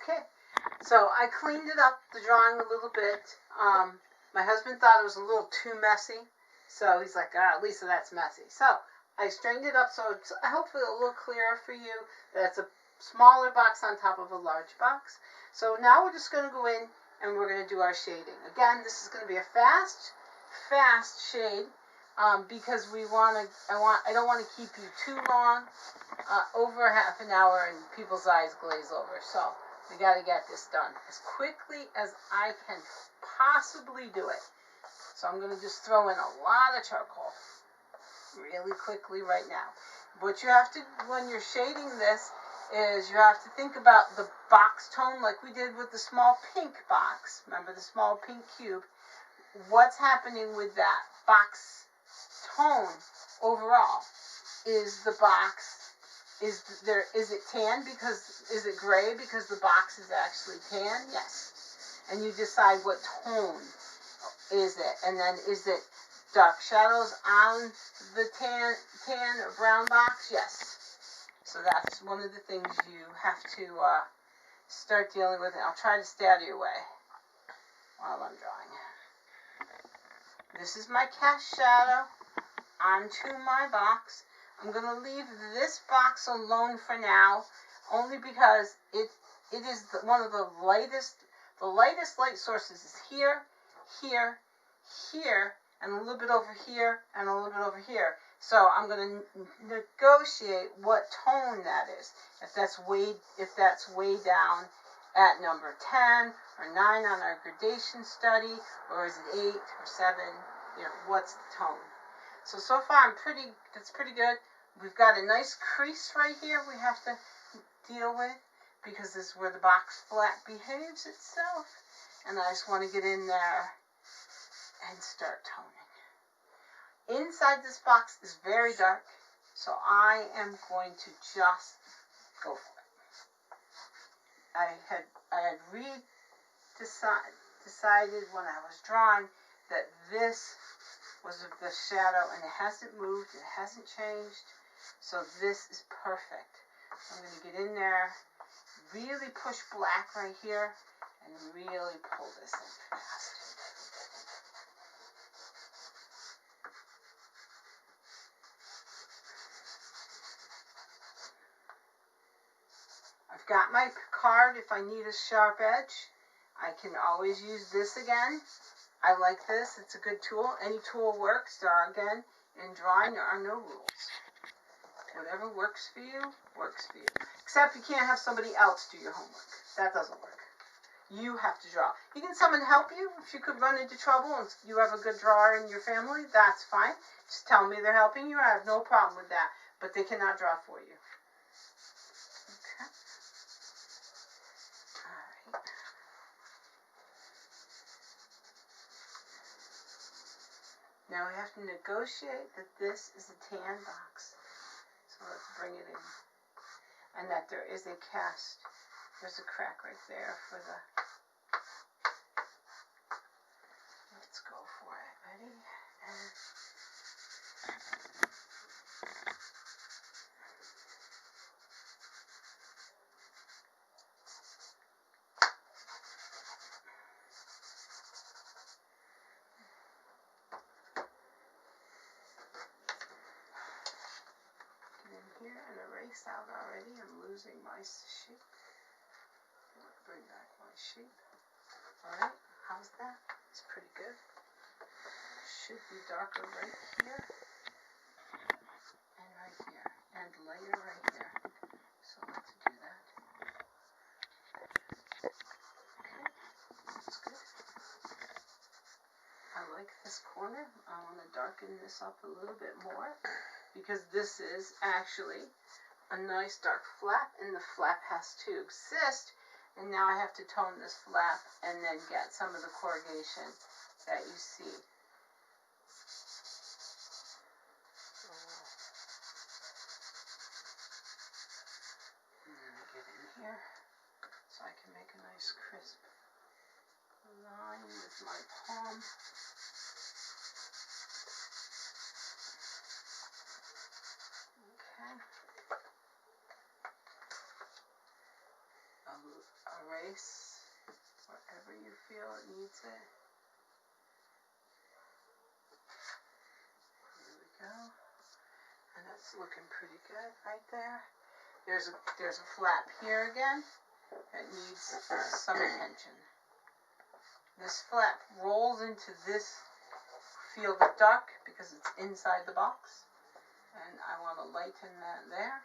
Okay, so I cleaned it up, the drawing, a little bit. My husband thought it was a little too messy, so he's like, Lisa, that's messy. So I straightened it up so it's hopefully a little clearer for you that it's a smaller box on top of a large box. So now we're just going to go in and we're going to do our shading. Again, this is going to be a fast shade because I don't want to keep you too long, over half an hour, and people's eyes glaze over. So we got to get this done as quickly as I can possibly do it. So I'm going to just throw in a lot of charcoal really quickly right now. What you have to, when you're shading this, is you have to think about the box tone like we did with the small pink box. Remember the small pink cube? What's happening with that box tone overall? Is the box, is it tan because, is it gray because the box is actually tan? Yes. And you decide what tone is it, and then is it dark shadows on the tan or brown box? Yes. So that's one of the things you have to start dealing with. And I'll try to stay out of your way while I'm drawing. This is my cast shadow onto my box. I'm going to leave this box alone for now, only because it is one of the lightest light sources is here, here, here, and a little bit over here, and a little bit over here. So I'm going to negotiate what tone that is. If that's way down at number 10 or 9 on our gradation study, or is it 8 or 7? You know, what's the tone? So far that's pretty good. We've got a nice crease right here we have to deal with because this is where the box flat behaves itself. And I just want to get in there and start toning. Inside this box is very dark, so I am going to just go for it. I had decided when I was drawing that this was the shadow, and it hasn't moved, it hasn't changed, so this is perfect. I'm going to get in there, really push black right here, and really pull this in fast. I've got my card if I need a sharp edge. I can always use this again. I like this. It's a good tool. Any tool works. There are, again, in drawing, there are no rules. Whatever works for you, works for you. Except you can't have somebody else do your homework. That doesn't work. You have to draw. You can someone help you. If you could run into trouble and you have a good drawer in your family, that's fine. Just tell me they're helping you. I have no problem with that. But they cannot draw for you. Okay. All right. Now we have to negotiate that this is a tan box. So let's bring it in. And that there is a cast. There's a crack right there for the... Let's go for it. Ready? And... here and erase out already. I'm losing my shape. Bring back my shape. Alright, how's that? It's pretty good. Should be darker right here. And right here. And lighter right there. So let's do that. Okay, that's good. I like this corner. I want to darken this up a little bit more, because this is actually a nice dark flap, and the flap has to exist, and now I have to tone this flap and then get some of the corrugation that you see. And then I get in here so I can make a nice crisp line with my palm. erase wherever you feel it needs it. There we go. And that's looking pretty good right there. There's a flap here again that needs some attention. This flap rolls into this field of dark because it's inside the box, and I want to lighten that there.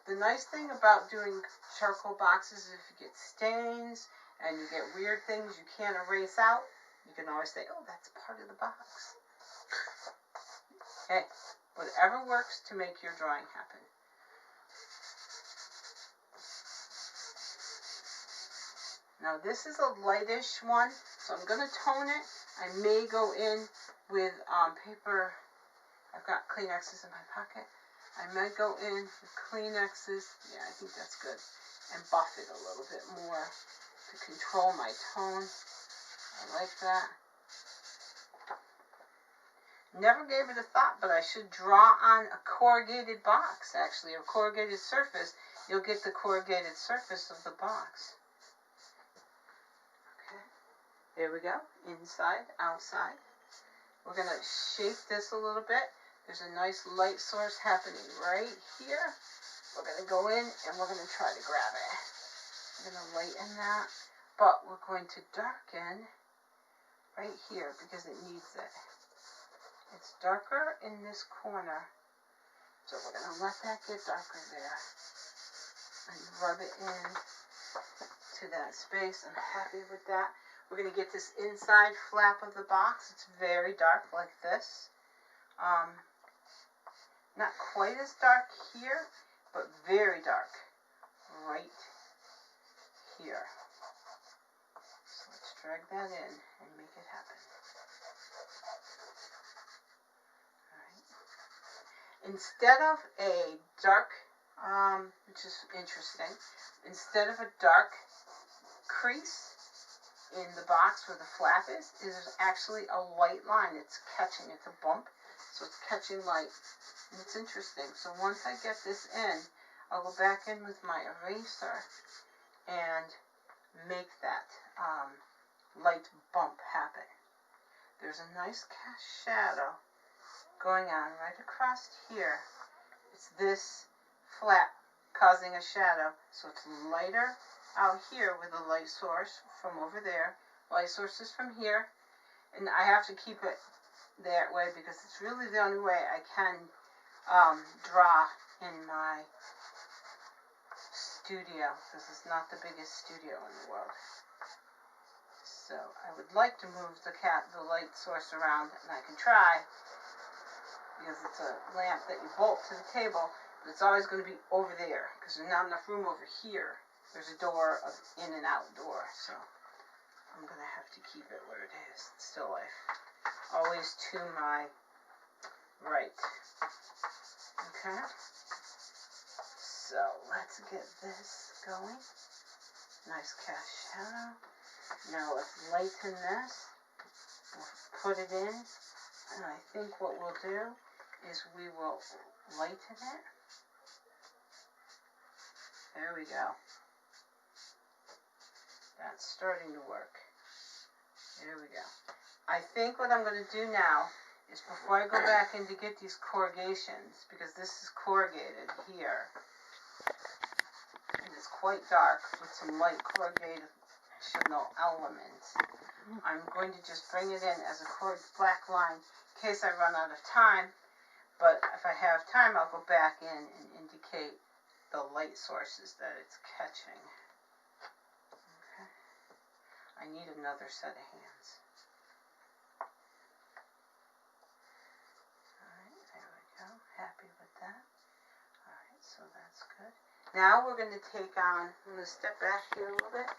Okay. The nice thing about doing charcoal boxes is if you get stains and you get weird things you can't erase out, you can always say, oh, that's part of the box. Hey, whatever works to make your drawing happen. Now this is a lightish one, so I'm going to tone it. I may go in with paper. I've got Kleenexes in my pocket. I might go in with Kleenexes. Yeah, I think that's good. And buff it a little bit more to control my tone. I like that. Never gave it a thought, but I should draw on a corrugated box, actually, a corrugated surface. You'll get the corrugated surface of the box. There we go, inside, outside. We're going to shape this a little bit. There's a nice light source happening right here. We're going to go in and we're going to try to grab it. We're going to lighten that, but we're going to darken right here because it needs it. It's darker in this corner, so we're going to let that get darker there and rub it in to that space. I'm happy with that. We're going to get this inside flap of the box. It's very dark like this. Not quite as dark here, but very dark right here. So let's drag that in and make it happen. All right. Instead of a dark, which is interesting, instead of a dark crease in the box where the flap is actually a light line. It's catching, it's a bump, so it's catching light. And it's interesting. So once I get this in, I'll go back in with my eraser and make that light bump happen. There's a nice cast shadow going on right across here. It's this flap causing a shadow, so it's lighter out here with a light source from over there. Light source is from here, and I have to keep it that way because it's really the only way I can draw in my studio. This is not the biggest studio in the world. So I would like to move the light source around, and I can try because it's a lamp that you bolt to the table, but it's always going to be over there because there's not enough room over here. There's a door, of in and out door, so I'm going to have to keep it where it is. Still life. Always to my right. Okay. So let's get this going. Nice cast shadow. Now let's lighten this. We'll put it in. And I think what we'll do is we will lighten it. There we go. That's starting to work. There we go. I think what I'm going to do now is before I go back in to get these corrugations, because this is corrugated here, and it's quite dark with some light corrugational elements, I'm going to just bring it in as a black line in case I run out of time, but if I have time I'll go back in and indicate the light sources that it's catching. I need another set of hands. Alright, there we go. Happy with that. Alright, so that's good. Now we're going to take on, I'm going to step back here a little bit.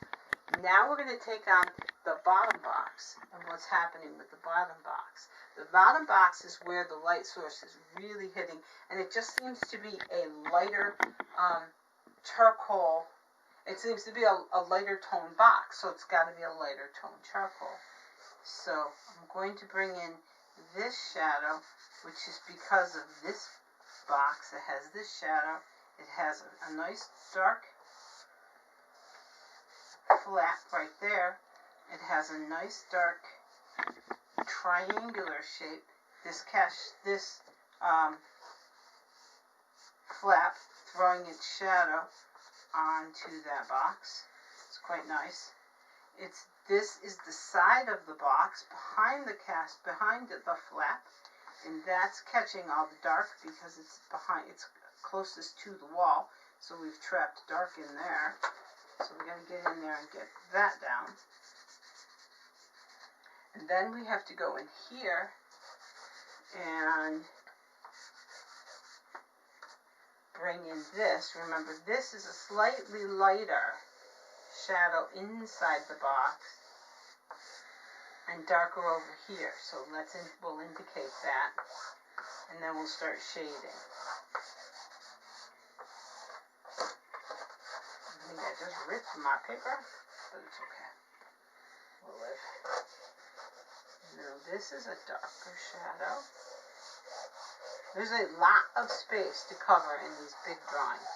Now we're going to take on the bottom box and what's happening with the bottom box. The bottom box is where the light source is really hitting, and it just seems to be a lighter charcoal. It seems to be a lighter tone box, so it's got to be a lighter tone charcoal. So I'm going to bring in this shadow, which is because of this box that has this shadow, It has a nice dark flap right there. It has a nice dark triangular shape. This flap throwing its shadow onto that box. It's quite nice. This is the side of the box behind the flap, and that's catching all the dark because it's closest to the wall. So we've trapped dark in there. So we got to get in there and get that down. And then we have to go in here and bring in this. Remember, this is a slightly lighter shadow inside the box and darker over here. So we'll indicate that, and then we'll start shading. I think I just ripped my paper, but it's okay. We'll live. Now this is a darker shadow. There's a lot of space to cover in these big drawings.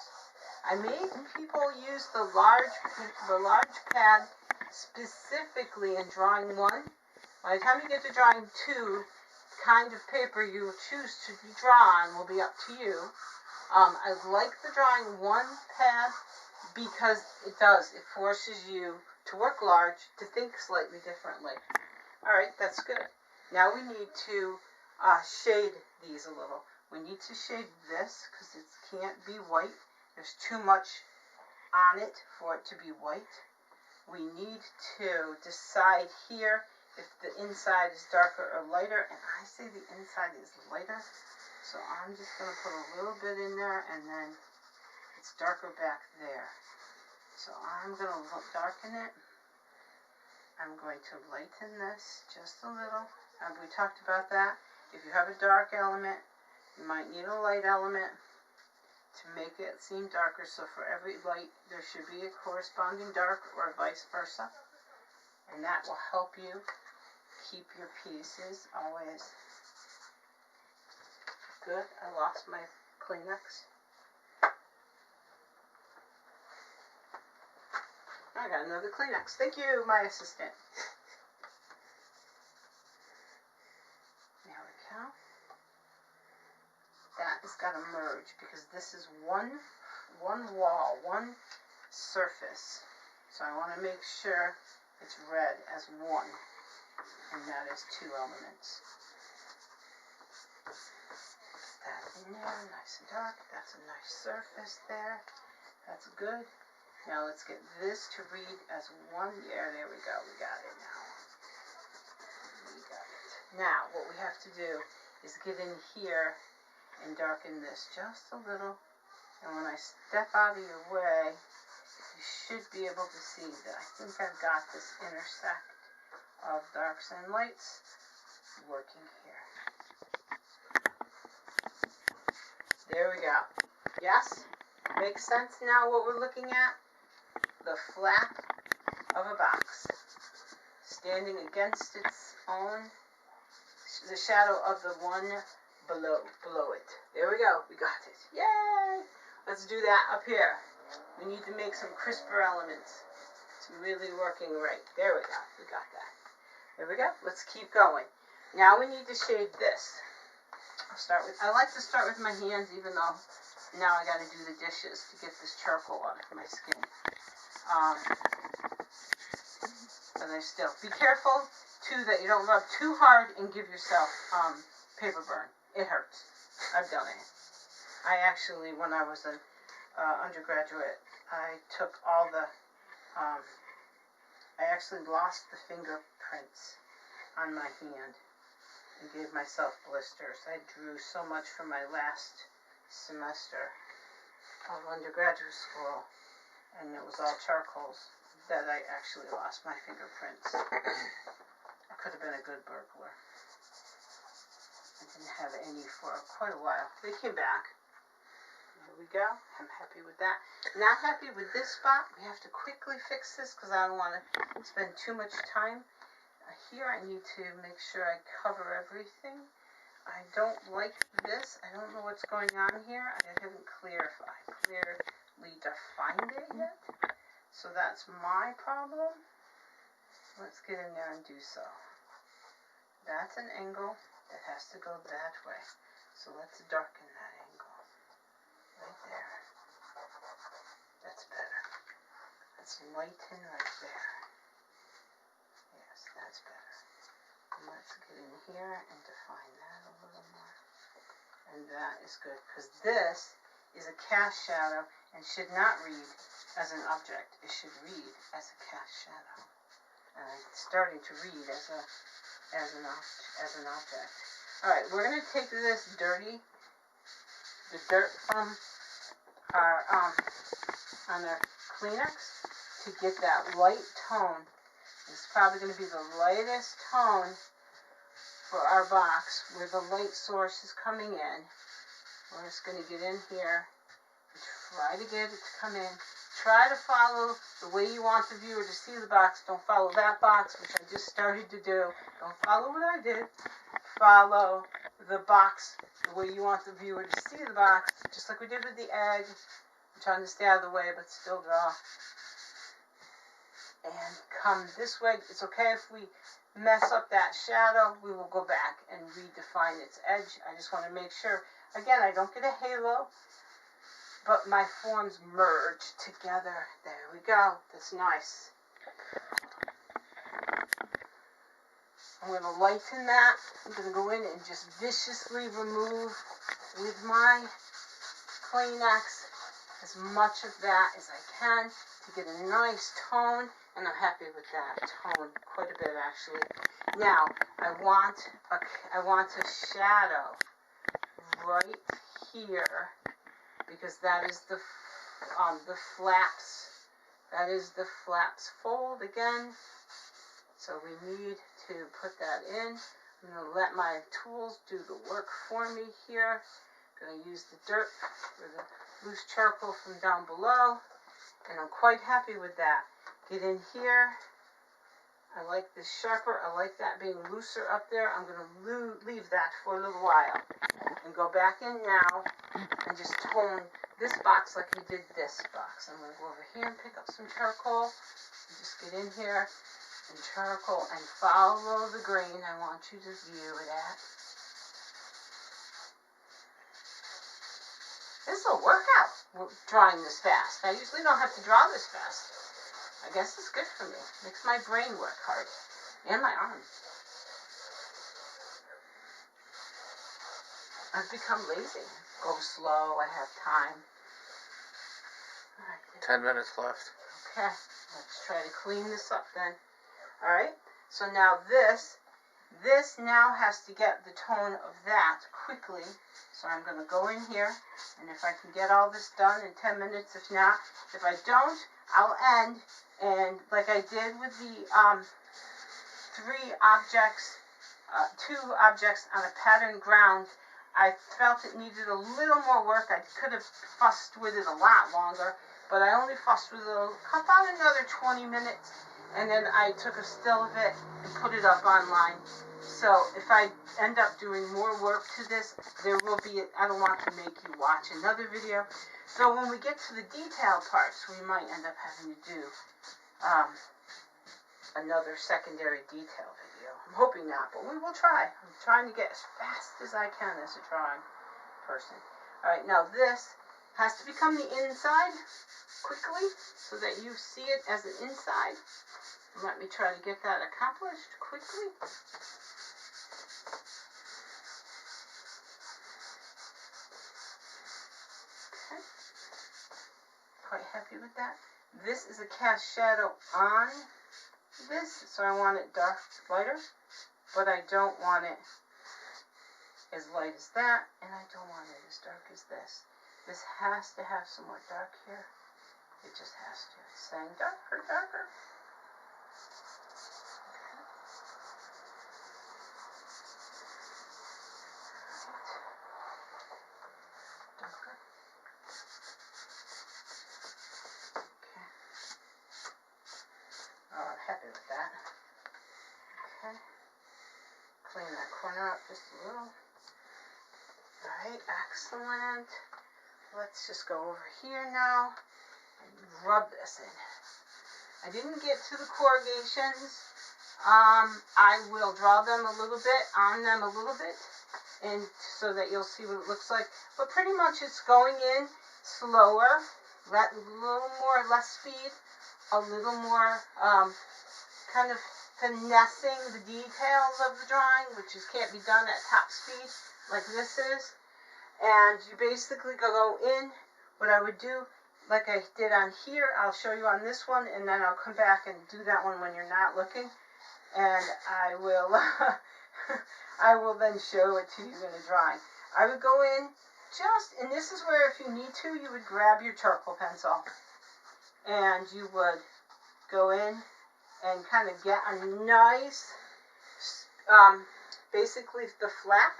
I made people use the large pad specifically in drawing 1. By the time you get to drawing 2, kind of paper you choose to draw on will be up to you. I like the drawing 1 pad because it forces you to work large, to think slightly differently. Alright, that's good. Now we need to shade these a little. We need to shade this because it can't be white. There's too much on it for it to be white. We need to decide here if the inside is darker or lighter, and I say the inside is lighter. So I'm just going to put a little bit in there, and then it's darker back there. So I'm going to darken it. I'm going to lighten this just a little. We talked about that. If you have a dark element, you might need a light element to make it seem darker. So for every light, there should be a corresponding dark, or vice versa. And that will help you keep your pieces always good. I lost my Kleenex. I got another Kleenex. Thank you, my assistant. There we go. That has got to merge because this is one wall, one surface. So I want to make sure it's read as one, and that is 2 elements. That in there, nice and dark. That's a nice surface there. That's good. Now let's get this to read as one. Yeah, there we go. We got it now. We got it. Now, what we have to do is get in here and darken this just a little. And when I step out of your way, you should be able to see that I think I've got this intersect of darks and lights working here. There we go. Yes? Makes sense now what we're looking at? The flap of a box standing against its own, the shadow of the one below it. There we go. We got it. Yay! Let's do that up here. We need to make some crisper elements. It's really working right. There we go. We got that. There we go. Let's keep going. Now we need to shade this. I like to start with my hands, even though now I got to do the dishes to get this charcoal out of my skin. But I still be careful too that you don't rub too hard and give yourself paper burn. It hurts. I've done it. I actually, when I was an undergraduate, I took all the I actually lost the fingerprints on my hand and gave myself blisters. I drew so much for my last semester of undergraduate school, and it was all charcoals, that I actually lost my fingerprints. I could have been a good burglar. I didn't have any for quite a while. They came back. There we go. I'm happy with that. Not happy with this spot. We have to quickly fix this because I don't want to spend too much time. Here I need to make sure I cover everything. I don't like this. I don't know what's going on here. I haven't clarified So that's my problem. Let's get in there and do so. That's an angle that has to go that way. So let's darken that angle. Right there. That's better. Let's lighten right there. Yes, that's better. And let's get in here and define that a little more. And that is good, because this is a cast shadow and should not read as an object. It should read as a cast shadow. And it's starting to read as an object. All right, we're going to take this the dirt from our on our Kleenex to get that light tone. It's probably going to be the lightest tone for our box where the light source is coming in. We're just going to get in here and try to get it to come in. Try to follow the way you want the viewer to see the box. Don't follow that box, which I just started to do. Don't follow what I did. Follow the box the way you want the viewer to see the box, just like we did with the egg. I'm trying to stay out of the way, but still draw. And come this way. It's okay if we mess up that shadow. We will go back and redefine its edge. I just want to make sure, again, I don't get a halo, but my forms merge together. There we go. That's nice. I'm going to lighten that. I'm going to go in and just viciously remove with my Kleenex as much of that as I can to get a nice tone, and I'm happy with that tone quite a bit actually. Now I want a shadow right here, because that is the flaps. That is the flaps fold again. So we need to put that in. I'm going to let my tools do the work for me here. I'm going to use the dirt or the loose charcoal from down below, and I'm quite happy with that. Get in here. I like this sharper. I like that being looser up there. I'm going to leave that for a little while and go back in now and just tone this box like we did this box. I'm going to go over here and pick up some charcoal and just get in here and charcoal and follow the grain I want you to view it at. This will work out, drawing this fast. I usually don't have to draw this fast. I guess it's good for me. Makes my brain work hard. And my arm. I've become lazy. Go slow, I have time. Right. 10 minutes left. Okay, let's try to clean this up then. Alright, so now this now has to get the tone of that quickly. So I'm going to go in here, and if I can get all this done in 10 minutes, if not, if I don't, I'll end, and like I did with the two objects on a patterned ground, I felt it needed a little more work. I could have fussed with it a lot longer, but I only fussed with it about another 20 minutes, and then I took a still of it and put it up online. So if I end up doing more work to this, there will be, I don't want to make you watch another video. So when we get to the detail parts, we might end up having to do another secondary detail video. I'm hoping not, but we will try. I'm trying to get as fast as I can as a drawing person. Alright, now this has to become the inside quickly so that you see it as an inside. Let me try to get that accomplished quickly. Okay. Quite happy with that. This is a cast shadow on this, so I want it lighter, but I don't want it as light as that, and I don't want it as dark as this. This has to have some more dark here. It just has to. It's saying darker, darker. Darker. Okay. Oh, I'm happy with that. Okay. Clean that corner up just a little. Alright, excellent. Let's just go over here now and rub this in. I didn't get to the corrugations. I will draw them a little bit, on them a little bit, and so that you'll see what it looks like. But pretty much it's going in slower, a little more, less speed, a little more kind of finessing the details of the drawing, which can't be done at top speed like this is. And you basically go in. What I would do, like I did on here, I'll show you on this one, and then I'll come back and do that one when you're not looking. And I will I will then show it to you in a drawing. I would go in and this is where if you need to, you would grab your charcoal pencil and you would go in and kind of get a nice, basically the flap.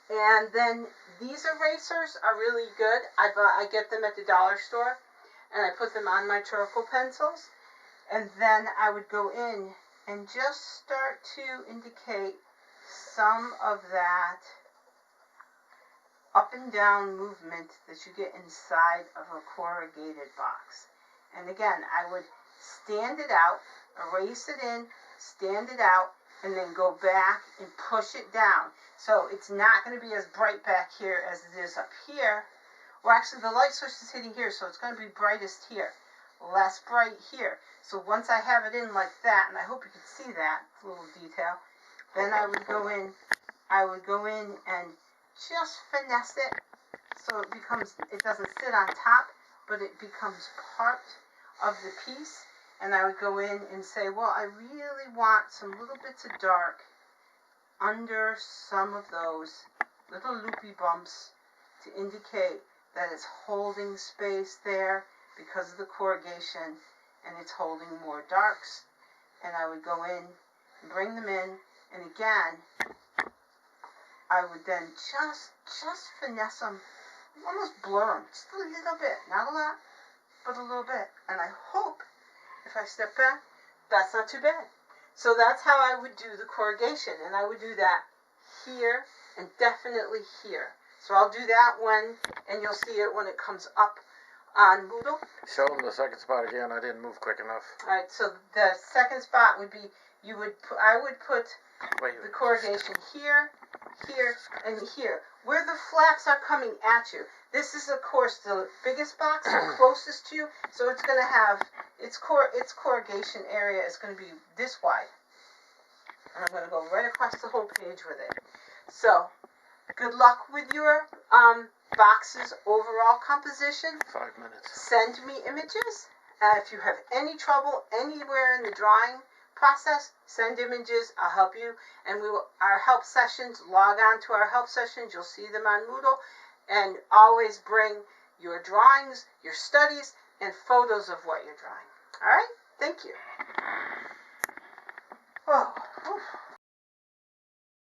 And then these erasers are really good. I get them at the dollar store, and I put them on my charcoal pencils. And then I would go in and just start to indicate some of that up and down movement that you get inside of a corrugated box. And again, I would stand it out, erase it in, stand it out, and then go back and push it down. So it's not going to be as bright back here as it is up here. Well, actually, the light switch is hitting here, so it's going to be brightest here. Less bright here. So once I have it in like that, and I hope you can see that little detail, then I would go in and just finesse it so it doesn't sit on top, but it becomes part of the piece. And I would go in and say, well, I really want some little bits of dark under some of those little loopy bumps to indicate that it's holding space there because of the corrugation, and it's holding more darks. And I would go in and bring them in, and again, I would then just finesse them, almost blur them, just a little bit, not a lot, but a little bit. And I hope, if I step back, that's not too bad. So that's how I would do the corrugation, and I would do that here and definitely here. So I'll do that and you'll see it when it comes up on Moodle. Show them the second spot again. I didn't move quick enough. All right, so the second spot would be I would put the corrugation here, here, and here, where the flaps are coming at you. This is, of course, the biggest box, the closest to you, so it's going to have its corrugation area is going to be this wide. And I'm going to go right across the whole page with it. So, good luck with your box's overall composition. 5 minutes. Send me images. If you have any trouble anywhere in the drawing process, send images. I'll help you. And our help sessions, log on to our help sessions. You'll see them on Moodle. And always bring your drawings, your studies, and photos of what you're drawing. All right? Thank you. Oh, oof.